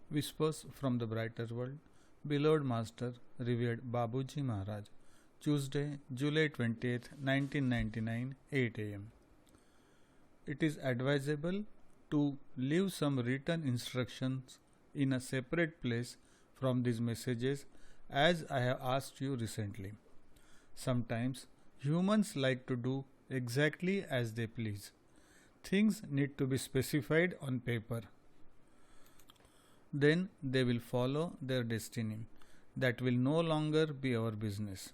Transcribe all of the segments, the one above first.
Whispers from the Brighter World, Beloved Master, Revered Babuji Maharaj, Tuesday, July 20th, 1999, 8 am. It is advisable to leave some written instructions in a separate place from these messages as I have asked you recently. Sometimes humans like to do exactly as they please. Things need to be specified on paper. Then they will follow their destiny. That will no longer be our business.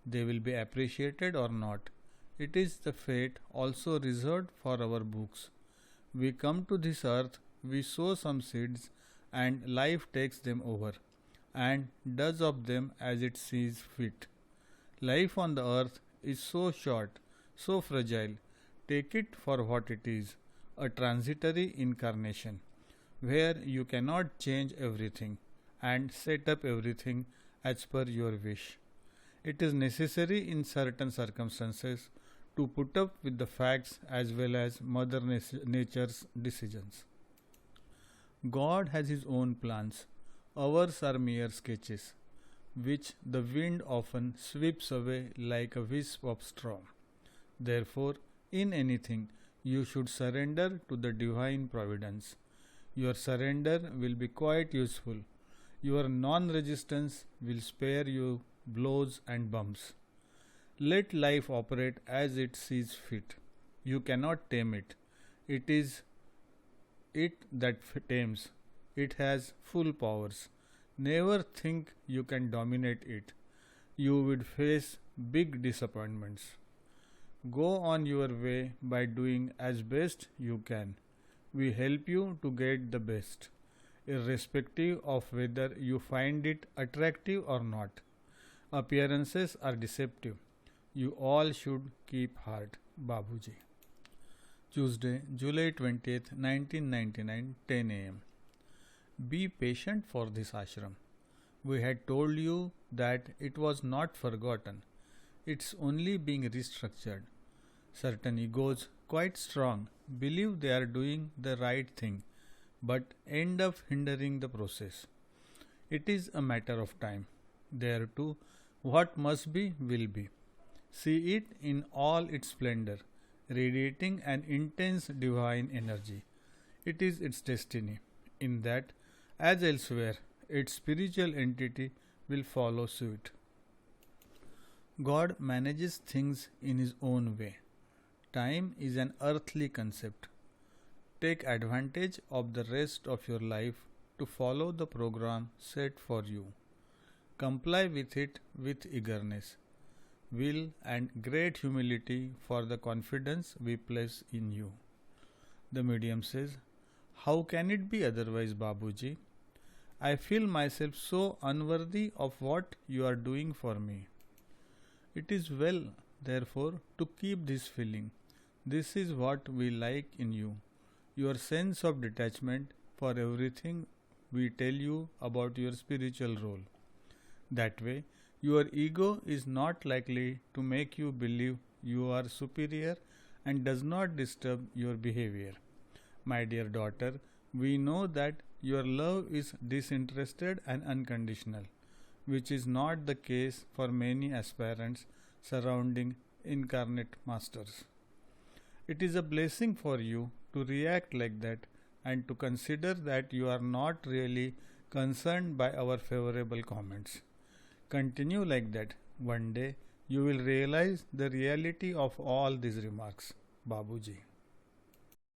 They will be appreciated or not. It is the fate also reserved for our books. We come to this earth, we sow some seeds, and life takes them over and does of them as it sees fit. Life on the earth is so short, so fragile. Take it for what it is, a transitory incarnation, where you cannot change everything and set up everything as per your wish. It is necessary in certain circumstances to put up with the facts as well as Mother Nature's decisions. God has His own plans. Ours are mere sketches, which the wind often sweeps away like a wisp of straw. Therefore, in anything, you should surrender to the divine providence. Your surrender will be quite useful. Your non resistance will spare you blows and bumps. Let life operate as it sees fit. You cannot tame it. It is it that tames. It has full powers. Never think you can dominate it. You would face big disappointments. Go on your way by doing as best you can. We help you to get the best, irrespective of whether you find it attractive or not. Appearances are deceptive. You all should keep heart. Babuji. Tuesday, July 20th, 1999, 10 am. Be patient for this ashram. We had told you that it was not forgotten. It's only being restructured. Certain egos, quite strong, believe they are doing the right thing, but end up hindering the process. It is a matter of time. There too, what must be will be. See it in all its splendor, radiating an intense divine energy. It is its destiny, in that, as elsewhere, its spiritual entity will follow suit. God manages things in His own way. Time is an earthly concept. Take advantage of the rest of your life to follow the program set for you. Comply with it with eagerness, will, and great humility for the confidence we place in you. The medium says, How can it be otherwise, Babuji? I feel myself so unworthy of what you are doing for me. It is well, therefore, to keep this feeling. This is what we like in you. Your sense of detachment for everything we tell you about your spiritual role. That way, your ego is not likely to make you believe you are superior and does not disturb your behavior. My dear daughter, we know that your love is disinterested and unconditional, which is not the case for many aspirants surrounding incarnate masters. It is a blessing for you to react like that and to consider that you are not really concerned by our favorable comments. Continue like that. One day you will realize the reality of all these remarks. Babuji.